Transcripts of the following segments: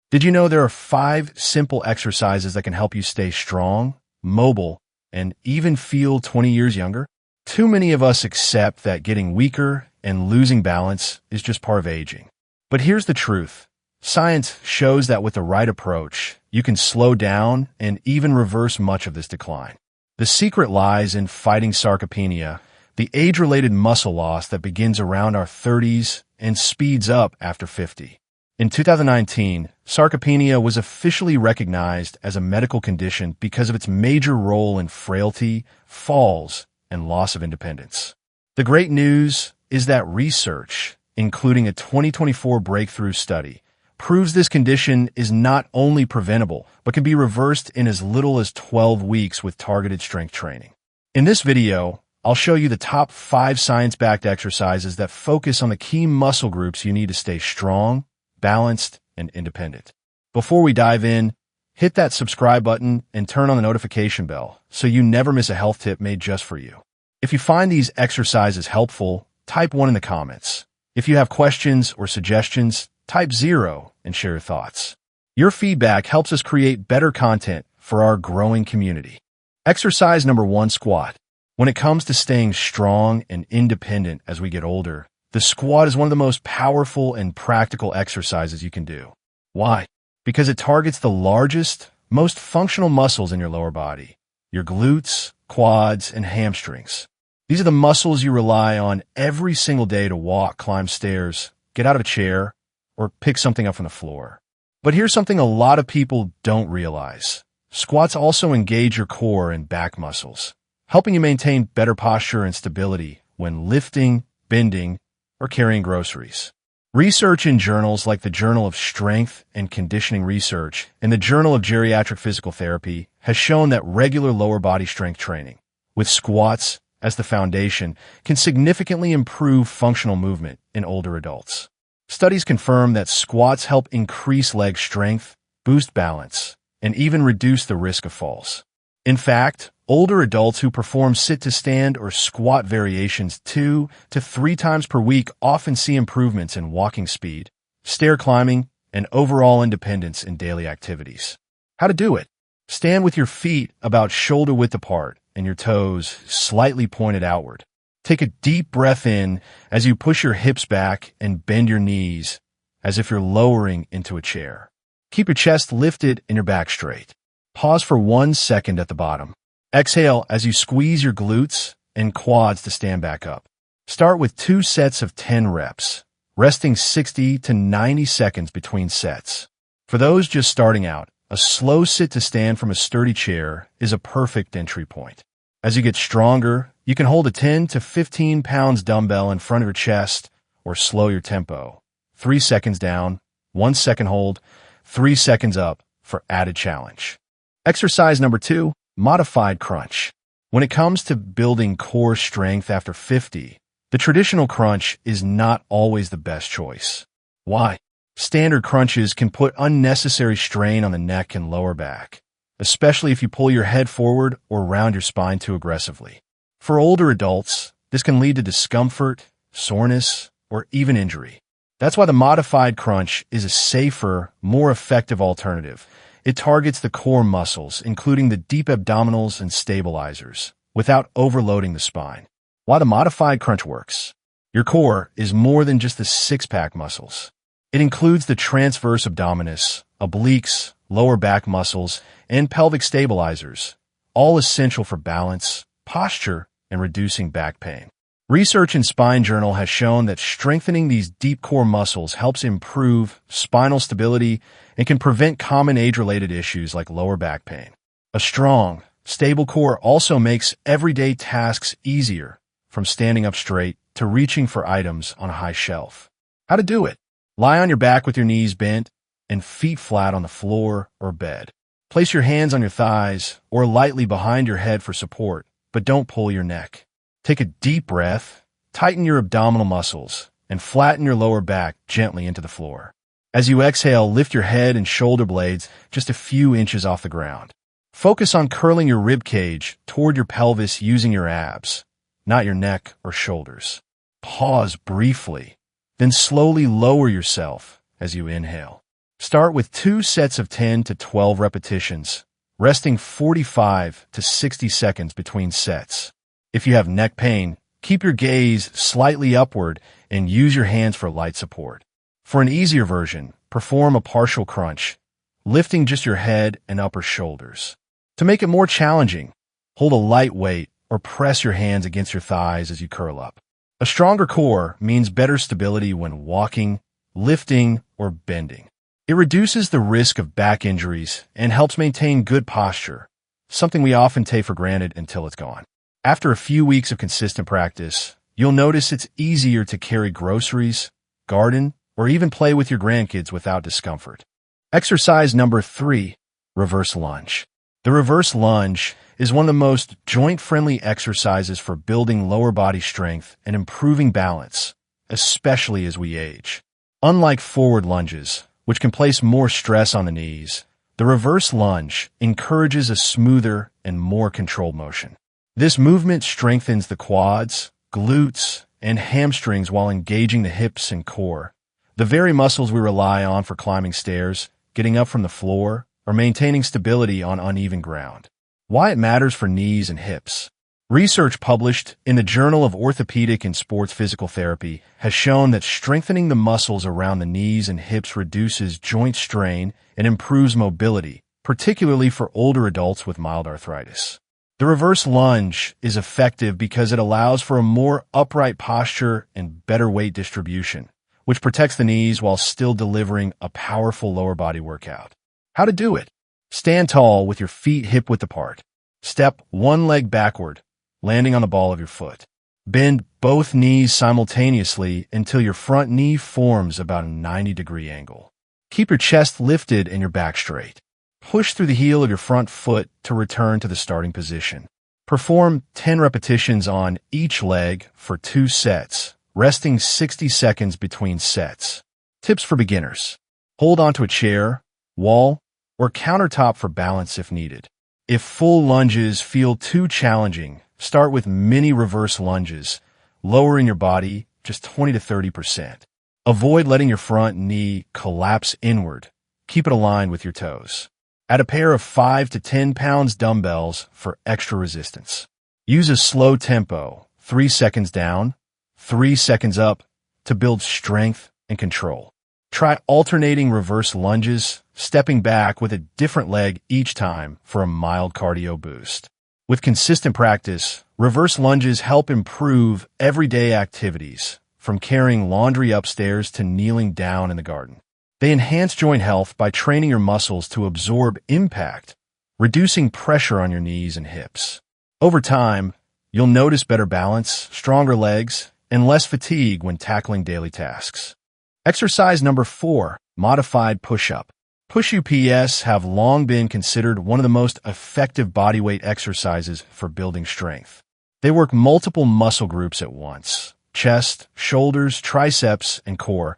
Did you know there are 5 simple exercises that can help you stay strong, mobile, and even feel 20 years younger? Too many of us accept that getting weaker and losing balance is just part of aging. But here's the truth. Science shows that with the right approach, you can slow down and even reverse much of this decline. The secret lies in fighting sarcopenia, the age-related muscle loss that begins around our 30s and speeds up after 50. In 2019, sarcopenia was officially recognized as a medical condition because of its major role in frailty, falls, and loss of independence. The great news is that research, including a 2024 breakthrough study, proves this condition is not only preventable, but can be reversed in as little as 12 weeks with targeted strength training. In this video, I'll show you the top 5 science-backed exercises that focus on the key muscle groups you need to stay strong, balanced, and independent. Before we dive in, hit that subscribe button and turn on the notification bell so you never miss a health tip made just for you. If you find these exercises helpful, type 1 in the comments. If you have questions or suggestions, type 0 and share your thoughts. Your feedback helps us create better content for our growing community. Exercise number 1, squat. When it comes to staying strong and independent as we get older, the squat is one of the most powerful and practical exercises you can do. Why? Because it targets the largest, most functional muscles in your lower body, your glutes, quads, and hamstrings. These are the muscles you rely on every single day to walk, climb stairs, get out of a chair, or pick something up from the floor. But here's something a lot of people don't realize. Squats also engage your core and back muscles, helping you maintain better posture and stability when lifting, bending, or carrying groceries. Research in journals like the Journal of Strength and Conditioning Research and the Journal of Geriatric Physical Therapy has shown that regular lower body strength training, with squats as the foundation, can significantly improve functional movement in older adults. Studies confirm that squats help increase leg strength, boost balance, and even reduce the risk of falls. In fact, older adults who perform sit-to-stand or squat variations 2 to 3 times per week often see improvements in walking speed, stair climbing, and overall independence in daily activities. How to do it? Stand with your feet about shoulder-width apart and your toes slightly pointed outward. Take a deep breath in as you push your hips back and bend your knees as if you're lowering into a chair. Keep your chest lifted and your back straight. Pause for 1 second at the bottom. Exhale as you squeeze your glutes and quads to stand back up. Start with 2 sets of 10 reps, resting 60 to 90 seconds between sets. For those just starting out, a slow sit to stand from a sturdy chair is a perfect entry point. As you get stronger, you can hold a 10 to 15 pounds dumbbell in front of your chest or slow your tempo. 3 seconds down, 1 second hold, 3 seconds up for added challenge. Exercise number 2, modified crunch. When it comes to building core strength after 50, the traditional crunch is not always the best choice. Why? Standard crunches can put unnecessary strain on the neck and lower back, especially if you pull your head forward or round your spine too aggressively. For older adults, this can lead to discomfort, soreness, or even injury. That's why the modified crunch is a safer, more effective alternative. It targets the core muscles, including the deep abdominals and stabilizers, without overloading the spine. Why the modified crunch works? Your core is more than just the six-pack muscles. It includes the transverse abdominis, obliques, lower back muscles, and pelvic stabilizers, all essential for balance, posture, and reducing back pain. Research in Spine Journal has shown that strengthening these deep core muscles helps improve spinal stability and can prevent common age-related issues like lower back pain. A strong, stable core also makes everyday tasks easier, from standing up straight to reaching for items on a high shelf. How to do it? Lie on your back with your knees bent and feet flat on the floor or bed. Place your hands on your thighs or lightly behind your head for support, but don't pull your neck. Take a deep breath, tighten your abdominal muscles, and flatten your lower back gently into the floor. As you exhale, lift your head and shoulder blades just a few inches off the ground. Focus on curling your rib cage toward your pelvis using your abs, not your neck or shoulders. Pause briefly, then slowly lower yourself as you inhale. Start with 2 sets of 10 to 12 repetitions, resting 45 to 60 seconds between sets. If you have neck pain, keep your gaze slightly upward and use your hands for light support. For an easier version, perform a partial crunch, lifting just your head and upper shoulders. To make it more challenging, hold a light weight or press your hands against your thighs as you curl up. A stronger core means better stability when walking, lifting, or bending. It reduces the risk of back injuries and helps maintain good posture, something we often take for granted until it's gone. After a few weeks of consistent practice, you'll notice it's easier to carry groceries, garden, or even play with your grandkids without discomfort. Exercise number 3, reverse lunge. The reverse lunge is one of the most joint-friendly exercises for building lower body strength and improving balance, especially as we age. Unlike forward lunges, which can place more stress on the knees, the reverse lunge encourages a smoother and more controlled motion. This movement strengthens the quads, glutes, and hamstrings while engaging the hips and core, the very muscles we rely on for climbing stairs, getting up from the floor, or maintaining stability on uneven ground. Why it matters for knees and hips. Research published in the Journal of Orthopedic and Sports Physical Therapy has shown that strengthening the muscles around the knees and hips reduces joint strain and improves mobility, particularly for older adults with mild arthritis. The reverse lunge is effective because it allows for a more upright posture and better weight distribution, which protects the knees while still delivering a powerful lower body workout. How to do it? Stand tall with your feet hip-width apart. Step one leg backward, landing on the ball of your foot. Bend both knees simultaneously until your front knee forms about a 90-degree angle. Keep your chest lifted and your back straight. Push through the heel of your front foot to return to the starting position. Perform 10 repetitions on each leg for 2 sets, resting 60 seconds between sets. Tips for beginners. Hold onto a chair, wall, or countertop for balance if needed. If full lunges feel too challenging, start with mini reverse lunges, lowering your body just 20 to 30%. Avoid letting your front knee collapse inward. Keep it aligned with your toes. Add a pair of 5 to 10 pounds dumbbells for extra resistance. Use a slow tempo, 3 seconds down, 3 seconds up, to build strength and control. Try alternating reverse lunges, stepping back with a different leg each time for a mild cardio boost. With consistent practice, reverse lunges help improve everyday activities, from carrying laundry upstairs to kneeling down in the garden. They enhance joint health by training your muscles to absorb impact, reducing pressure on your knees and hips. Over time, you'll notice better balance, stronger legs, and less fatigue when tackling daily tasks. Exercise number 4, modified push-up. Push-ups have long been considered one of the most effective bodyweight exercises for building strength. They work multiple muscle groups at once: chest, shoulders, triceps, and core,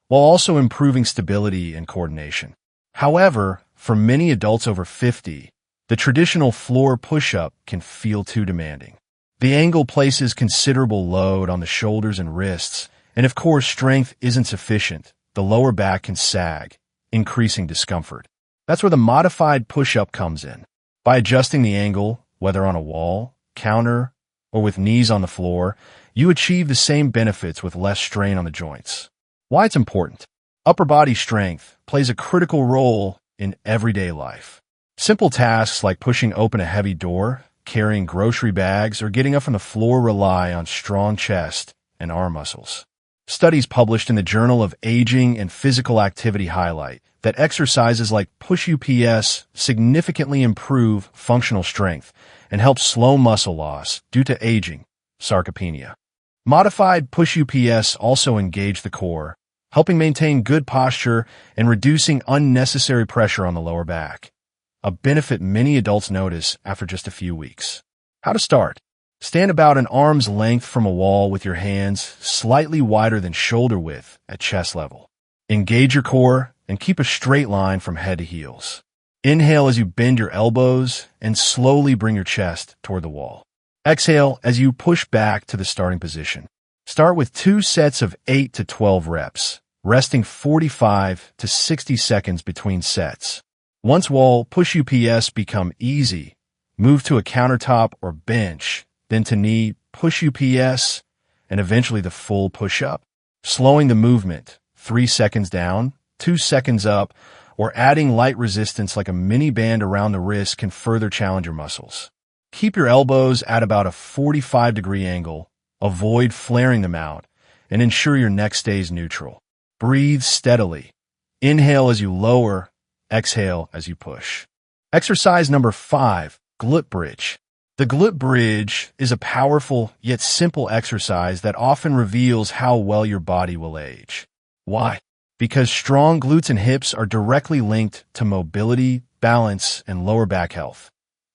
while also improving stability and coordination. However, for many adults over 50, the traditional floor push-up can feel too demanding. The angle places considerable load on the shoulders and wrists, and if core strength isn't sufficient, the lower back can sag, increasing discomfort. That's where the modified push-up comes in. By adjusting the angle, whether on a wall, counter, or with knees on the floor, you achieve the same benefits with less strain on the joints. Why it's important. Upper body strength plays a critical role in everyday life. Simple tasks like pushing open a heavy door, carrying grocery bags, or getting up from the floor rely on strong chest and arm muscles. Studies published in the Journal of Aging and Physical Activity highlight that exercises like push-ups significantly improve functional strength and help slow muscle loss due to aging, sarcopenia. Modified push-ups also engage the core, helping maintain good posture and reducing unnecessary pressure on the lower back, a benefit many adults notice after just a few weeks. How to start. Stand about an arm's length from a wall with your hands slightly wider than shoulder width at chest level. Engage your core and keep a straight line from head to heels. Inhale as you bend your elbows and slowly bring your chest toward the wall. Exhale as you push back to the starting position. Start with 2 sets of 8 to 12 reps, resting 45 to 60 seconds between sets. Once wall push UPS become easy, move to a countertop or bench, then to knee push UPS, and eventually the full push-up. Slowing the movement, 3 seconds down, 2 seconds up, or adding light resistance like a mini band around the wrist can further challenge your muscles. Keep your elbows at about a 45-degree angle, avoid flaring them out, and ensure your neck stays neutral. Breathe steadily. Inhale as you lower, exhale as you push. Exercise number 5, glute bridge. The glute bridge is a powerful yet simple exercise that often reveals how well your body will age. Why? Because strong glutes and hips are directly linked to mobility, balance, and lower back health,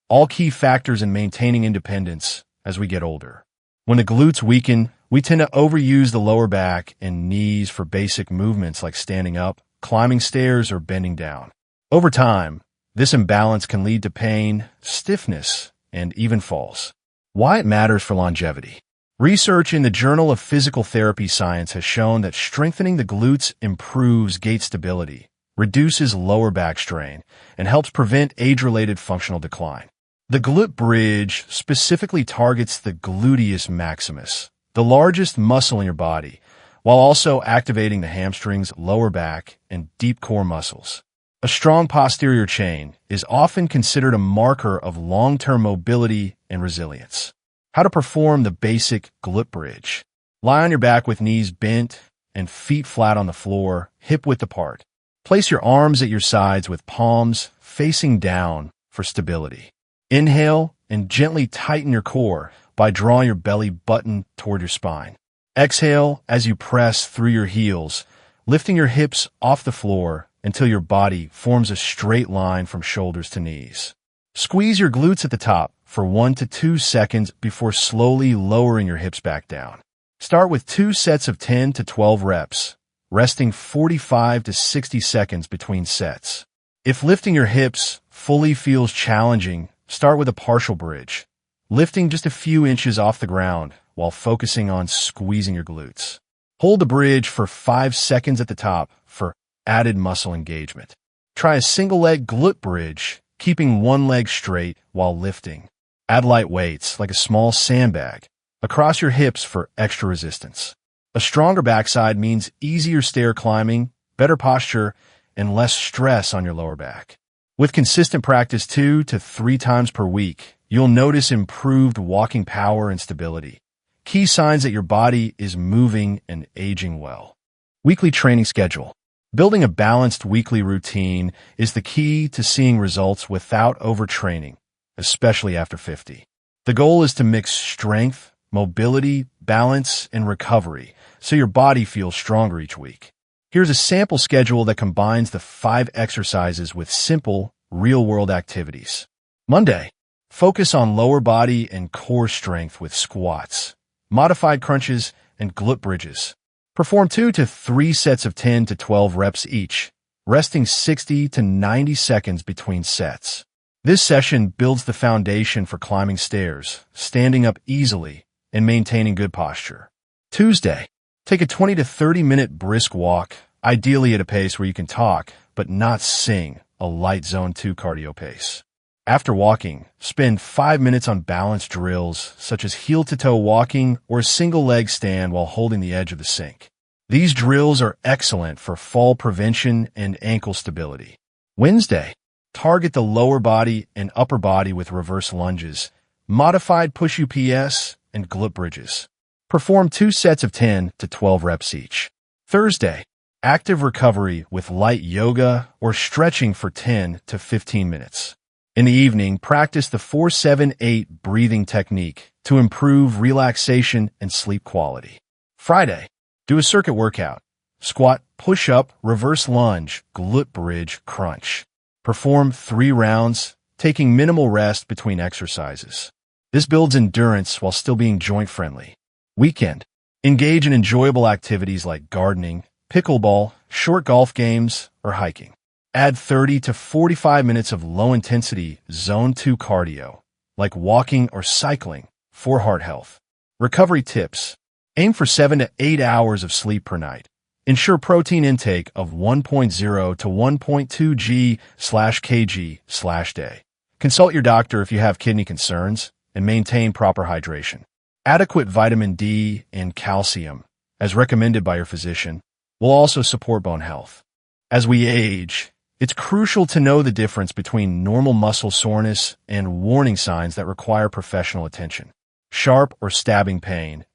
all key factors in maintaining independence as we get older. When the glutes weaken, we tend to overuse the lower back and knees for basic movements like standing up, climbing stairs, or bending down. Over time, this imbalance can lead to pain, stiffness, and even falls. Why it matters for longevity. Research in the Journal of Physical Therapy Science has shown that strengthening the glutes improves gait stability, reduces lower back strain, and helps prevent age-related functional decline. The glute bridge specifically targets the gluteus maximus, the largest muscle in your body, while also activating the hamstrings, lower back, and deep core muscles. A strong posterior chain is often considered a marker of long-term mobility and resilience. How to perform the basic glute bridge. Lie on your back with knees bent and feet flat on the floor, hip-width apart. Place your arms at your sides with palms facing down for stability. Inhale and gently tighten your core by drawing your belly button toward your spine. Exhale as you press through your heels, lifting your hips off the floor until your body forms a straight line from shoulders to knees. Squeeze your glutes at the top for 1 to 2 seconds before slowly lowering your hips back down. Start with 2 sets of 10 to 12 reps, resting 45 to 60 seconds between sets. If lifting your hips fully feels challenging, start with a partial bridge, lifting just a few inches off the ground while focusing on squeezing your glutes. Hold the bridge for 5 seconds at the top for added muscle engagement. Try a single leg glute bridge, keeping one leg straight while lifting. Add light weights, like a small sandbag, across your hips for extra resistance. A stronger backside means easier stair climbing, better posture, and less stress on your lower back. With consistent practice 2 to 3 times per week, you'll notice improved walking power and stability. Key signs that your body is moving and aging well. Weekly training schedule. Building a balanced weekly routine is the key to seeing results without overtraining, especially after 50. The goal is to mix strength, mobility, balance, and recovery so your body feels stronger each week. Here's a sample schedule that combines the 5 exercises with simple, real-world activities. Monday, focus on lower body and core strength with squats, modified crunches, and glute bridges. Perform 2 to 3 sets of 10 to 12 reps each, resting 60 to 90 seconds between sets. This session builds the foundation for climbing stairs, standing up easily, and maintaining good posture. Tuesday, take a 20 to 30-minute brisk walk, ideally at a pace where you can talk, but not sing, a light Zone 2 cardio pace. After walking, spend 5 minutes on balance drills, such as heel-to-toe walking or a single leg stand while holding the edge of the sink. These drills are excellent for fall prevention and ankle stability. Wednesday, target the lower body and upper body with reverse lunges, modified push UPS, and glute bridges. Perform 2 sets of 10 to 12 reps each. Thursday, active recovery with light yoga or stretching for 10 to 15 minutes. In the evening, practice the 4-7-8 breathing technique to improve relaxation and sleep quality. Friday, do a circuit workout. Squat, push-up, reverse lunge, glute bridge, crunch. Perform 3 rounds, taking minimal rest between exercises. This builds endurance while still being joint-friendly. Weekend, engage in enjoyable activities like gardening, pickleball, short golf games, or hiking. Add 30 to 45 minutes of low-intensity Zone 2 cardio, like walking or cycling, for heart health. Recovery tips. Aim for 7 to 8 hours of sleep per night. Ensure protein intake of 1.0 to 1.2 g/kg/day. Consult your doctor if you have kidney concerns and maintain proper hydration. Adequate vitamin D and calcium, as recommended by your physician, will also support bone health. As we age, it's crucial to know the difference between normal muscle soreness and warning signs that require professional attention. Sharp or stabbing pain,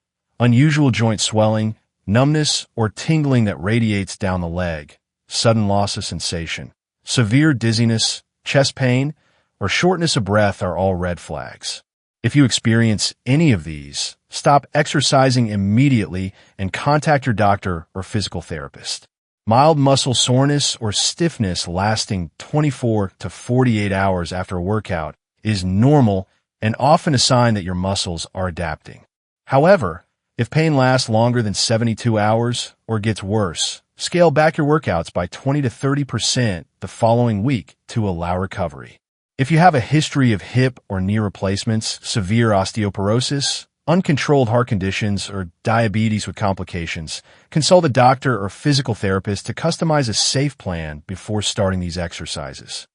unusual joint swelling, numbness or tingling that radiates down the leg, sudden loss of sensation, severe dizziness, chest pain, or shortness of breath are all red flags. If you experience any of these, stop exercising immediately and contact your doctor or physical therapist. Mild muscle soreness or stiffness lasting 24 to 48 hours after a workout is normal and often a sign that your muscles are adapting. However, if pain lasts longer than 72 hours or gets worse, scale back your workouts by 20 to 30% the following week to allow recovery. If you have a history of hip or knee replacements, severe osteoporosis, uncontrolled heart conditions, or diabetes with complications, consult a doctor or physical therapist to customize a safe plan before starting these exercises.